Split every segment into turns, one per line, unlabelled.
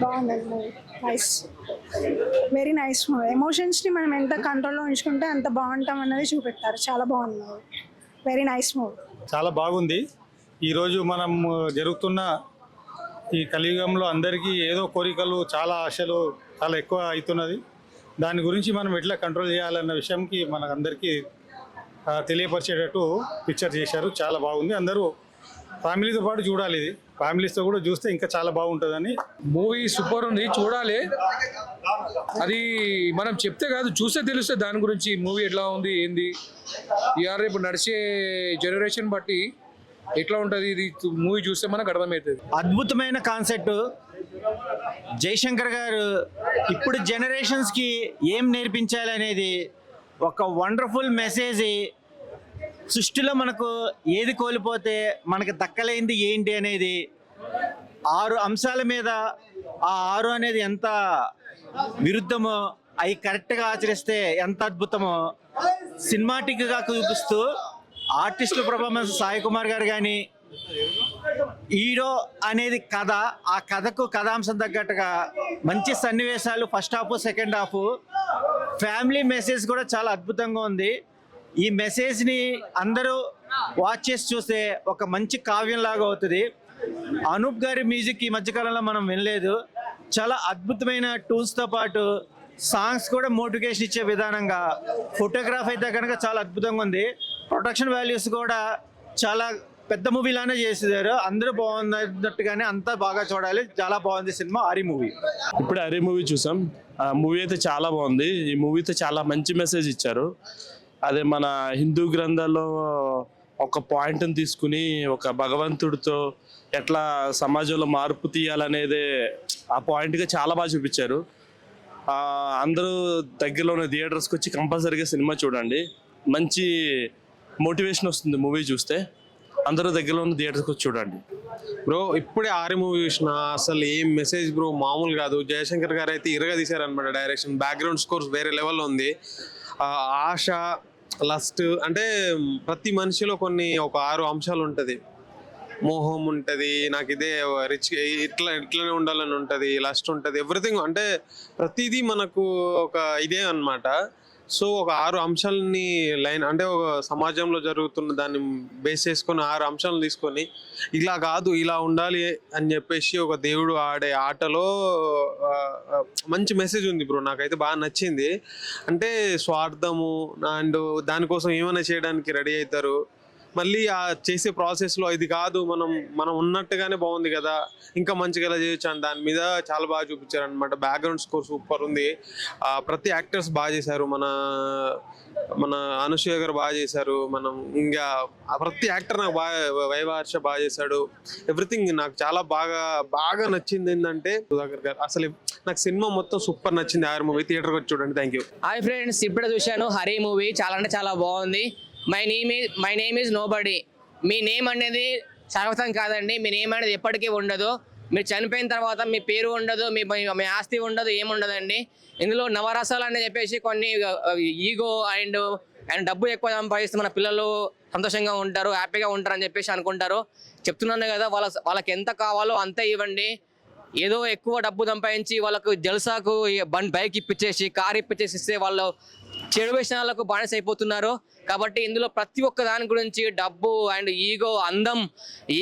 బాగుందండి movie. Nice, very nice movie. ఎమోషన్స్ని మనం ఎంత కంట్రోల్లో ఉంచుకుంటే అంత బాగుంటాం అన్నది చూపెట్టారు. చాలా బాగుంది మూవీ, వెరీ నైస్ మూవీ.
చాలా బాగుంది. ఈరోజు మనం జరుగుతున్న ఈ కలియుగంలో అందరికీ ఏదో కోరికలు, చాలా ఆశలు చాలా ఎక్కువ అవుతున్నది. దాని గురించి మనం ఎట్లా కంట్రోల్ చేయాలన్న విషయంకి మనకందరికీ తెలియపరిచేటట్టు పిక్చర్ చేశారు. చాలా బాగుంది. అందరూ ఫ్యామిలీతో పాటు చూడాలి. ఇది ఫ్యామిలీస్తో కూడా చూస్తే ఇంకా చాలా బాగుంటుందని.
మూవీ సూపర్ ఉంది, చూడాలి. అది మనం చెప్తే కాదు, చూస్తే తెలుస్తే దాని గురించి మూవీ ఎట్లా ఉంది ఏంది. ఇవాళ రేపు నడిచే జనరేషన్ బట్టి ఎట్లా ఉంటుంది ఇది మూవీ చూస్తే మనకు అర్థమవుతుంది.
అద్భుతమైన కాన్సెప్ట్. జయశంకర్ గారు ఇప్పుడు జనరేషన్స్కి ఏం నేర్పించాలి అనేది ఒక వండర్ఫుల్ మెసేజ్. సృష్టిలో మనకు ఏది కోల్పోతే మనకు దక్కలేంది ఏంటి అనేది 6 అంశాల మీద, ఆ 6 అనేది ఎంత విరుద్ధమో అవి కరెక్ట్గా ఆచరిస్తే ఎంత అద్భుతమో సినిమాటిక్గా చూపిస్తూ ఆర్టిస్టుల పర్ఫార్మెన్స్ సాయి కుమార్ గారు కానీ, హీరో అనేది కథ, ఆ కథకు కథాంశం తగ్గట్టుగా మంచి సన్నివేశాలు, first half second half, family message కూడా చాలా అద్భుతంగా ఉంది. ఈ మెసేజ్ని అందరూ వాచ్ చేసి చూస్తే ఒక మంచి కావ్యంలాగా అవుతుంది. అనూప్ గారి మ్యూజిక్ ఈ మధ్యకాలంలో మనం వినలేదు. చాలా అద్భుతమైన టూల్స్తో పాటు సాంగ్స్ కూడా మోటివేషన్ ఇచ్చే విధానంగా, ఫోటోగ్రాఫ్ అయితే కనుక చాలా అద్భుతంగా ఉంది. ప్రొడక్షన్ వాల్యూస్ కూడా చాలా పెద్ద మూవీలానే చేసేదారు. అందరూ బాగున్నట్టుగానే అంతా బాగా చూడాలి. చాలా బాగుంది సినిమా హరి మూవీ.
ఇప్పుడు హరి మూవీ చూసాం. మూవీ అయితే చాలా బాగుంది. ఈ మూవీతో చాలా మంచి మెసేజ్ ఇచ్చారు. అదే మన హిందూ గ్రంథాల్లో ఒక పాయింట్ని తీసుకుని ఒక భగవంతుడితో ఎట్లా సమాజంలో మార్పు తీయాలనేదే ఆ పాయింట్గా చాలా బాగా చూపించారు. అందరూ దగ్గరలో ఉన్న థియేటర్స్కి వచ్చి కంపల్సరీగా సినిమా చూడండి. మంచి మోటివేషన్ వస్తుంది మూవీ చూస్తే. అందరూ దగ్గరలో ఉన్న థియేటర్స్కి వచ్చి చూడండి.
బ్రో ఇప్పుడే ఆరి మూవీ చూసిన, అసలు ఏం మెసేజ్ బ్రో, మామూలు కాదు. జయశంకర్ గారు అయితే ఇరగా తీశారనమాట. డైరెక్షన్, బ్యాక్గ్రౌండ్ స్కోర్స్ వేరే లెవెల్లో ఉంది. ఆశ, లస్ట్, అంటే ప్రతి మనిషిలో ఒక 6 అంశాలు ఉంటుంది. మోహం ఉంటుంది, నాకు ఇదే రిచ్ ఇట్లనే ఉండాలని ఉంటుంది, లస్ట్ ఉంటుంది, ఎవ్రీథింగ్. అంటే ప్రతిదీ మనకు ఒక ఇదే అన్నమాట. సో ఒక 6 అంశాలని లైన్, అంటే ఒక సమాజంలో జరుగుతున్న దాన్ని బేస్ చేసుకొని 6 అంశాలను తీసుకొని ఇలా కాదు ఇలా ఉండాలి అని చెప్పేసి ఒక దేవుడు ఆడే ఆటలో మంచి మెసేజ్ ఉంది బ్రో. నాకైతే బాగా నచ్చింది. అంటే స్వార్థము అండ్ దానికోసం ఏమైనా చేయడానికి రెడీ అవుతారు. మళ్ళీ ఆ చేసే ప్రాసెస్లో ఇది కాదు, మనం ఉన్నట్టుగానే బాగుంది కదా, ఇంకా మంచిగా ఎలా చేయొచ్చు అని దాని మీద చాలా బాగా చూపించారు అనమాట. బ్యాక్గ్రౌండ్ స్కోర్ సూపర్ ఉంది. ప్రతి యాక్టర్స్ బాగా చేశారు. మన అనసూయ గారు బాగా చేశారు. ఇంకా ప్రతి యాక్టర్ నాకు బాగా, వైవార్ష బాగా చేశాడు. ఎవ్రీథింగ్ నాకు చాలా బాగా నచ్చింది. ఏంటంటే సుధాకర్ గారు అసలు నాకు సినిమా మొత్తం సూపర్ నచ్చింది. హరి మూవీ థియేటర్కి వచ్చి చూడండి. Thank you.
హాయ్ ఫ్రెండ్స్, ఇప్పుడే చూశాను హరి మూవీ. చాలా అంటే చాలా బాగుంది. My name is nobody. Me name అనేది శాశ్వతం కాదండి. మీ నేమ్ అనేది ఎప్పటికీ ఉండదు. మీరు చనిపోయిన తర్వాత మీ పేరు ఉండదు, మీ ఆస్తి ఉండదు, ఏముండదండి. ఇందులో నవరసాలు అని చెప్పేసి కొన్ని ఈగో అండ్ డబ్బు ఎక్కువ సంపాదిస్తే మన పిల్లలు సంతోషంగా ఉంటారు, హ్యాపీగా ఉంటారు అని చెప్పేసి అనుకుంటారు. చెప్తున్నాను కదా, వాళ్ళకి ఎంత కావాలో అంతే ఇవ్వండి. ఏదో ఎక్కువ డబ్బు సంపాదించి వాళ్ళకు జల్సాకు బైక్ ఇప్పించేసి, కార్ ఇప్పించేసి ఇస్తే వాళ్ళు చెడు వ్యసనాలకు బానిస అయిపోతున్నారు. కాబట్టి ఇందులో ప్రతి ఒక్క దాని గురించి, డబ్బు అండ్ ఈగో, అందం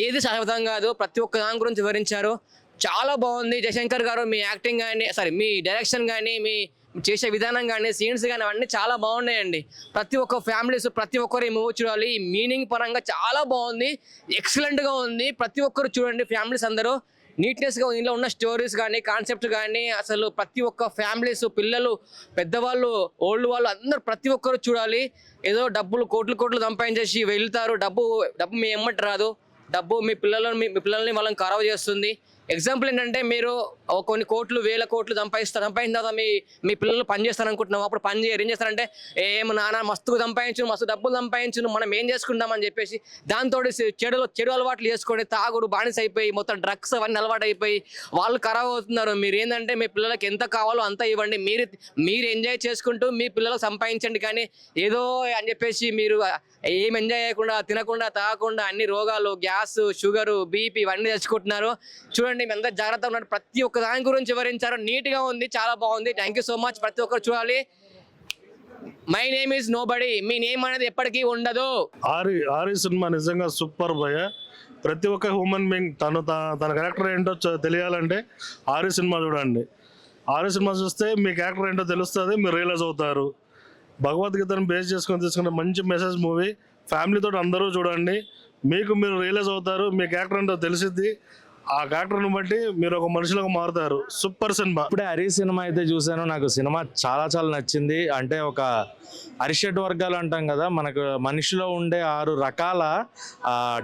ఏది శాశ్వతం కాదు, ప్రతి ఒక్క దాని గురించి వివరించారు. చాలా బాగుంది. జయశంకర్ గారు మీ యాక్టింగ్ కానీ, మీ డైరెక్షన్ కానీ, మీ చేసే విధానం కానీ, సీన్స్ కానీ అవన్నీ చాలా బాగున్నాయండి. ప్రతి ఒక్క ఫ్యామిలీస్, ప్రతి ఒక్కరు ఈ మూవీ చూడాలి. మీనింగ్ పరంగా చాలా బాగుంది, ఎక్సలెంట్గా ఉంది. ప్రతి ఒక్కరు చూడండి, ఫ్యామిలీస్ అందరూ నీట్నెస్గా. ఇందులో ఉన్న స్టోరీస్ కానీ, కాన్సెప్ట్ కానీ, అసలు ప్రతి ఒక్క ఫ్యామిలీస్, పిల్లలు, పెద్దవాళ్ళు, ఓల్డ్ వాళ్ళు అందరూ ప్రతి ఒక్కరు చూడాలి. ఏదో డబ్బులు కోట్లు సంపాదించేసి వెళ్తారు. డబ్బు మీ ఎమ్మటి రాదు. డబ్బు మీ పిల్లల్ని వాళ్ళని ఖరాబ్ చేస్తుంది. ఎగ్జాంపుల్ ఏంటంటే, మీరు కొన్ని కోట్లు, వేల కోట్లు సంపాదించిన తర్వాత మీ పిల్లలు పని చేస్తారు అనుకుంటున్నాం. అప్పుడు పని చేయరు. ఏం చేస్తారంటే, ఏం నాన్న మస్తు సంపాదించు, మస్తు డబ్బులు సంపాదించు, మనం ఏం చేసుకుంటామని చెప్పేసి దాంతో చెడు అలవాట్లు చేసుకొని తాగుడు బానిస అయిపోయి మొత్తం డ్రగ్స్ అవన్నీ అలవాటు అయిపోయి వాళ్ళు ఖరాబ్ అవుతున్నారు. మీరు ఏంటంటే మీ పిల్లలకి ఎంత కావాలో అంత ఇవ్వండి. మీరు ఎంజాయ్ చేసుకుంటూ మీ పిల్లలకు సంపాదించండి. కానీ ఏదో అని చెప్పేసి మీరు ఏం ఎంజాయ్ చేయకుండా, తినకుండా, తాగకుండా అన్ని రోగాలు, గ్యాస్, షుగరు, బీపీ ఇవన్నీ తెచ్చుకుంటున్నారు. చూడండి, ఉండండి, మీ అందరూ జాగ్రత్తగా ఉండండి. ప్రతి ఒక్క దాని గురించి వివరించారు, నీట్ గా ఉంది, చాలా బాగుంది. Thank you so much. ప్రతి ఒక్కరు చూడాలి. My name is nobody, me name అనేది ఎప్పటికీ ఉండదు.
ఆరి సినిమా నిజంగా సూపర్ భయ. ప్రతి ఒక్క హ్యూమన్ బీయింగ్ తన క్యారెక్టర్ ఏంటో తెలియాలంటే ఆరి సినిమా చూడండి. ఆరి సినిమా చూస్తే మీ క్యారెక్టర్ ఏంటో తెలుస్తుంది, మీరు రియలైజ్ అవుతారు. భగవద్గీతను బేస్ చేసుకొని తీసుకునే మంచి మెసేజ్ మూవీ. ఫ్యామిలీతో అందరూ చూడండి, మీరు రియలైజ్ అవుతారు, మీ క్యారెక్టర్ ఏంటో తెలిసిద్ది. ఆ క్యారెక్టర్ని బట్టి మీరు ఒక మనిషిలోకి మారుతారు. Super cinema.
ఇప్పుడే హరి సినిమా అయితే చూశాను, నాకు సినిమా చాలా చాలా నచ్చింది. అంటే ఒక అరిషడ్ వర్గాలు అంటాం కదా, మనకు మనిషిలో ఉండే 6 రకాల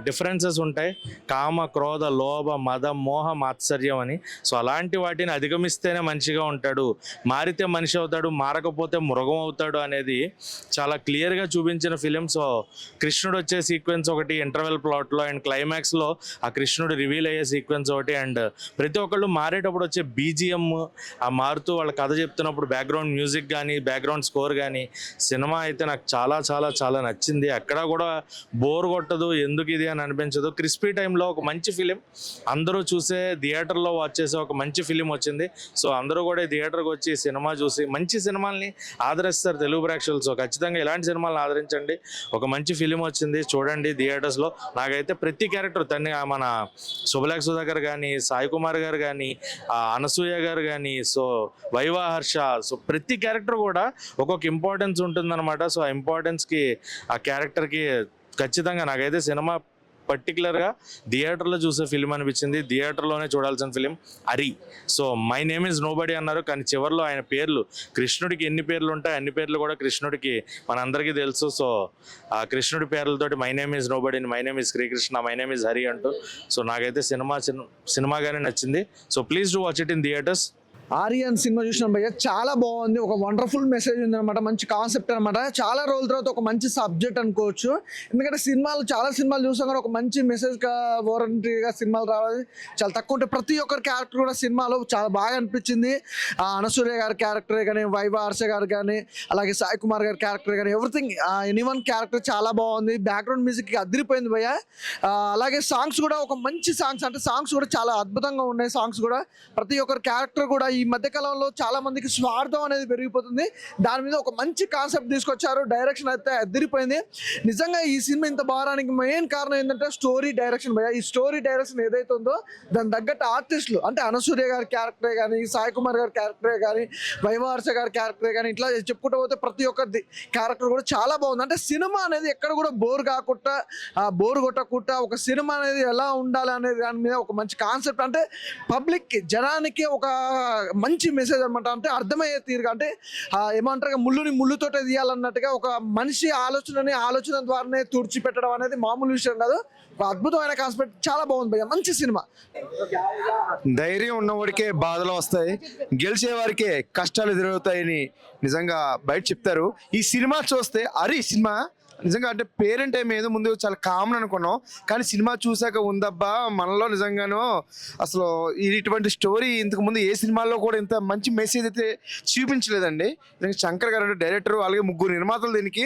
డిఫరెన్సెస్ ఉంటాయి. కామ, క్రోధ, లోభ, మద, మోహ, మాత్సర్యం అని. సో అలాంటి వాటిని అధిగమిస్తేనే మనిషిగా ఉంటాడు, మారితే మనిషి అవుతాడు, మారకపోతే మృగం అవుతాడు అనేది చాలా క్లియర్గా చూపించిన ఫిలిం. సో కృష్ణుడు వచ్చే సీక్వెన్స్ ఒకటి ఇంటర్వెల్ ప్లాట్లో, అండ్ క్లైమాక్స్లో ఆ కృష్ణుడు రివీల్ అయ్యే సీక్వెన్స్ ఒకటి, అండ్ ప్రతి ఒక్కళ్ళు మారేటప్పుడు వచ్చే బీజిఎం, ఆ మారుతూ వాళ్ళ కథ చెప్తున్నప్పుడు బ్యాక్గ్రౌండ్ మ్యూజిక్ కానీ బ్యాక్గ్రౌండ్ స్కోర్ కానీ, సినిమా అయితే నాకు చాలా చాలా చాలా నచ్చింది. ఎక్కడా కూడా బోర్ కొట్టదు, ఎందుకు ఇది అని అనిపించదు. క్రిస్పీ టైంలో ఒక మంచి ఫిలిం, అందరూ చూసే థియేటర్లో వాచ్ చేసే ఒక మంచి ఫిలిం వచ్చింది. సో అందరూ కూడా థియేటర్కి వచ్చి సినిమా చూసి మంచి సినిమాల్ని ఆదరిస్తారు తెలుగు ప్రేక్షకులు. సో ఖచ్చితంగా ఇలాంటి సినిమాలను ఆదరించండి. ఒక మంచి ఫిలిం వచ్చింది, చూడండి థియేటర్స్లో. నాకైతే ప్రతి క్యారెక్టర్ మన శుభలేఖ సుధాకర్ కానీ, సాయి కుమార్ గారు కానీ, అనసూయ గారు కానీ, సో వైవా హర్ష, సో ప్రతి క్యారెక్టర్ కూడా ఒక్కొక్క ఇంపార్టెన్స్ ఉంటుందన్నమాట. సో ఆ ఇంపార్టెన్స్కి, ఆ క్యారెక్టర్కి ఖచ్చితంగా నాకైతే సినిమా పర్టికులర్గా థియేటర్లో చూసే ఫిలిం అనిపించింది. థియేటర్లోనే చూడాల్సిన film Hari. So my name is nobody అన్నారు, కానీ చివరిలో ఆయన పేర్లు, కృష్ణుడికి ఎన్ని పేర్లు ఉంటాయి అన్ని పేర్లు కూడా కృష్ణుడికి మనందరికీ తెలుసు. సో ఆ కృష్ణుడి పేర్లతోటి my name is nobody, my name is Srikrishna, my name is Hari అంటూ. సో నాకైతే సినిమాగానే నచ్చింది. So please do watch it in theatres.
Aryan సినిమా చూసినాం భయ్య, చాలా బాగుంది. ఒక వండర్ఫుల్ మెసేజ్ ఉంది అనమాట, మంచి కాన్సెప్ట్ అనమాట. చాలా రోజుల తర్వాత ఒక మంచి సబ్జెక్ట్ అనుకోవచ్చు. ఎందుకంటే చాలా సినిమాలు చూసాం కానీ ఒక మంచి మెసేజ్ వారంటీగా సినిమాలు రావాలి చాలా తక్కువ ఉంటాయి. ప్రతి ఒక్కరి క్యారెక్టర్ కూడా సినిమాలో చాలా బాగా అనిపించింది. అనసూయ గారి క్యారెక్టరే కానీ, వైవా హర్ష గారు కానీ, అలాగే సాయి కుమార్ గారి క్యారెక్టర్ కానీ, ఎవ్రీథింగ్ ఎనీవన్ క్యారెక్టర్ చాలా బాగుంది. బ్యాక్గ్రౌండ్ మ్యూజిక్ అదిరిపోయింది భయ్య. అలాగే సాంగ్స్ కూడా ఒక మంచి సాంగ్స్, అంటే సాంగ్స్ కూడా చాలా అద్భుతంగా ఉన్నాయి. సాంగ్స్ కూడా ప్రతి ఒక్కరి క్యారెక్టర్ కూడా ఈ మధ్య కాలంలో చాలా మందికి స్వార్థం అనేది పెరిగిపోతుంది, దాని మీద ఒక మంచి కాన్సెప్ట్ తీసుకొచ్చారు. డైరెక్షన్ అయితే అదిరిపోయింది. నిజంగా ఈ సినిమా ఇంత బాగానికి మెయిన్ కారణం ఏంటంటే స్టోరీ డైరెక్షన్ భయ్య. ఈ స్టోరీ డైరెక్షన్ ఏదైతే ఉందో దాని తగ్గట్టు ఆర్టిస్టులు, అంటే అనసూయ గారి క్యారెక్టరే కానీ, సాయి కుమార్ గారి క్యారెక్టరే కానీ, వైవా హర్ష గారి క్యారెక్టరే కానీ, ఇట్లా చెప్పుకుంటూ పోతే ప్రతి ఒక్క క్యారెక్టర్ కూడా చాలా బాగుంది. అంటే సినిమా అనేది ఎక్కడ కూడా బోర్ కొట్టకుండా ఒక సినిమా అనేది ఎలా ఉండాలి అనేది దాని మీద ఒక మంచి కాన్సెప్ట్, అంటే పబ్లిక్కి, జనానికి ఒక మంచి మెసేజ్ అనమాట. అంటే అర్థమయ్యే తీరుగా, అంటే ఏమంటారు, ముళ్ళుతోటే తీయాలన్నట్టుగా ఒక మనిషి ఆలోచన ద్వారానే తుడిచిపెట్టడం అనేది మామూలు విషయం కాదు. ఒక అద్భుతమైన కాన్సెప్ట్, చాలా బాగుంది భయ్య, మంచి సినిమా.
ధైర్యం ఉన్నవాడికే బాధలు వస్తాయి, గెలిచే వారికే కష్టాలు ఎదురవుతాయని నిజంగా బయట చెప్తారు. ఈ సినిమా చూస్తే హరి సినిమా నిజంగా, అంటే పేరెంట్ టైం ఏదో ముందు చాలా కామన్ అనుకున్నాం, కానీ సినిమా చూసాక ఉందబ్బా మనలో నిజంగానో అసలు ఇటువంటి స్టోరీ ఇంతకు ముందు ఏ సినిమాల్లో కూడా ఇంత మంచి మెసేజ్ అయితే చూపించలేదండి. శంకర్ గారు అంటే డైరెక్టర్, అలాగే 3 నిర్మాతలు దీనికి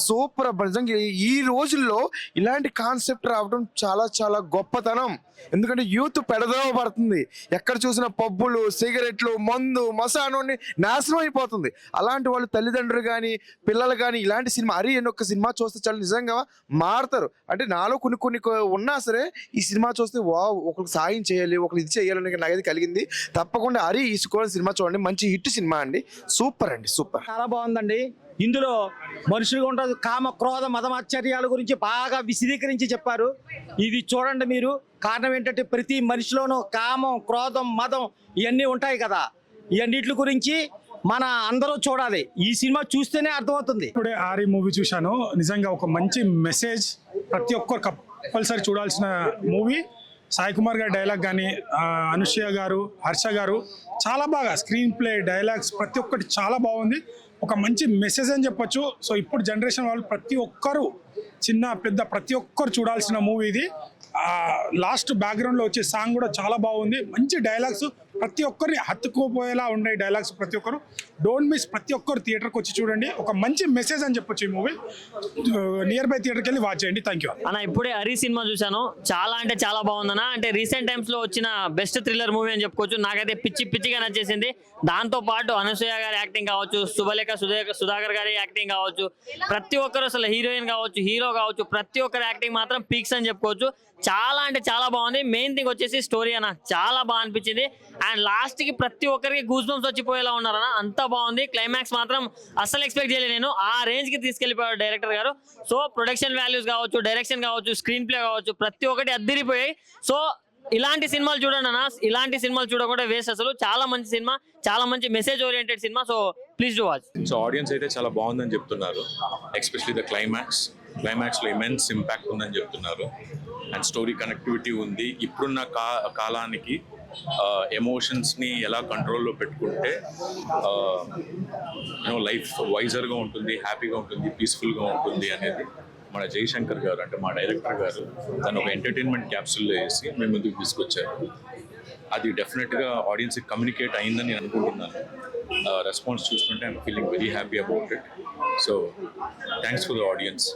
సూపర్. నిజంగా ఈ రోజుల్లో ఇలాంటి కాన్సెప్ట్ రావడం చాలా చాలా గొప్పతనం. ఎందుకంటే యూత్ పెడదవ పడుతుంది, ఎక్కడ చూసిన పబ్బులు, సిగరెట్లు, మందు, మసాను నాశనం అయిపోతుంది. అలాంటి వాళ్ళు తల్లిదండ్రులు కానీ, పిల్లలు కానీ ఇలాంటి సినిమా హరి అని ఒక సినిమా చూస్తే చాలా నిజంగా మారుతారు. అంటే నాలో కొన్ని ఉన్నా సరే ఈ సినిమా చూస్తే ఒకరికి సాయం చేయాలి, ఒకరు ఇది చేయాలని నాకైతే కలిగింది. తప్పకుండా హరి ఈసుకోవాలని సినిమా చూడండి, మంచి హిట్ సినిమా అండి. సూపర్ అండి, సూపర్.
చాలా బాగుందండి. ఇందులో మనుషులుగా ఉంటుంది కామ, క్రోధ, మదమాశ్చర్యాల గురించి బాగా విశదీకరించి చెప్పారు. ఇది చూడండి మీరు. కారణం ఏంటంటే ప్రతి మనిషిలోనూ కామం, క్రోధం, మదం ఇవన్నీ ఉంటాయి కదా. ఇవన్నిటి గురించి మన అందరూ చూడాలి. ఈ సినిమా చూస్తేనే అర్థమవుతుంది.
ఇప్పుడే ఆరి మూవీ చూశాను, నిజంగా ఒక మంచి మెసేజ్, ప్రతి ఒక్కరు కంపల్సరీ చూడాల్సిన మూవీ. సాయి కుమార్ గారి డైలాగ్ కానీ, అనుష్య గారు, హర్ష గారు చాలా బాగా స్క్రీన్ ప్లే, డైలాగ్స్ ప్రతి ఒక్కటి చాలా బాగుంది. ఒక మంచి మెసేజ్ అని చెప్పొచ్చు. సో ఇప్పుడు జనరేషన్ వాళ్ళు ప్రతి ఒక్కరు, చిన్న పెద్ద ప్రతి ఒక్కరు చూడాల్సిన మూవీ ఇది. లాస్ట్ బ్యాక్గ్రౌండ్లో వచ్చే సాంగ్ కూడా చాలా బాగుంది. మంచి డైలాగ్స్,
ప్రతి ఒక్కరిని హత్తుకోపోయేలా ఉన్నాయి డైలాగ్స్. ప్రతి ఒక్కరు డోంట్ మిస్, ప్రతి ఒక్కరు థియేటర్కి వచ్చి చూడండి. ఒక మంచి మెసేజ్ అని చెప్పొచ్చు ఈ మూవీ. నియర్ బై థియేటర్కి వెళ్ళి వాచ్ చేయండి. థ్యాంక్ యూ
అన్న. ఇప్పుడే హరి సినిమా చూశాను, చాలా అంటే చాలా బాగుందన్న. అంటే రీసెంట్ టైమ్స్ లో వచ్చిన బెస్ట్ థ్రిల్లర్ మూవీ అని చెప్పుకోవచ్చు. నాకైతే పిచ్చిగా నచ్చేసింది. దాంతో పాటు అనసూయ గారి యాక్టింగ్ కావచ్చు, శుభలేఖ సుధాకర్ గారి యాక్టింగ్ కావచ్చు, ప్రతి ఒక్కరు అసలు హీరోయిన్ కావచ్చు, హీరో కావచ్చు, ప్రతి ఒక్కరి యాక్టింగ్ మాత్రం పీక్స్ అని చెప్పుకోవచ్చు. చాలా అంటే చాలా బాగుంది. మెయిన్ థింగ్ వచ్చేసి స్టోరీ అన్న, చాలా బాగా అనిపించింది. అండ్ లాస్ట్ కి ప్రతి ఒక్కరికి గూస్ బంప్స్ వచ్చిపోయేలా ఉన్నారన్న, అంత బాగుంది. క్లైమాక్స్ మాత్రం అస్సలు ఎక్స్పెక్ట్ చేయలేదు నేను. ఆ రేంజ్ కి తీసుకెళ్లిపోయాడు డైరెక్టర్ గారు. సో ప్రొడక్షన్ వాల్యూస్ కావచ్చు, డైరెక్షన్ కావచ్చు, స్క్రీన్ ప్లే కావచ్చు, ప్రతి ఒక్కటి అద్దిరిపోయాయి. సో ఇలాంటి సినిమాలు చూడండి అన్న, ఇలాంటి సినిమాలు చూడకుండా వేస్ట్. అసలు చాలా మంచి సినిమా, చాలా మంచి message oriented cinema. So please do watch.
So audience అయితే చాలా బాగుందని చెప్తున్నారు. ఎస్పెషలీ ద క్లైమాక్స్లో ఇమెన్స్ ఇంపాక్ట్ ఉందని చెప్తున్నారు. అండ్ స్టోరీ కనెక్టివిటీ ఉంది. ఇప్పుడున్న కాలానికి ఎమోషన్స్ని ఎలా కంట్రోల్లో పెట్టుకుంటే లైఫ్ వైజర్గా ఉంటుంది, హ్యాపీగా ఉంటుంది, పీస్ఫుల్గా ఉంటుంది అనేది మన జయశంకర్ గారు, అంటే మా డైరెక్టర్ గారు, తను ఒక ఎంటర్టైన్మెంట్ క్యాప్సూల్లో వేసి మేము ముందుకు తీసుకొచ్చారు. అది డెఫినెట్గా ఆడియన్స్కి కమ్యూనికేట్ అయిందని నేను అనుకుంటున్నాను. రెస్పాన్స్ చూసుకుంటే I'm feeling very happy about it. So thanks for the audience.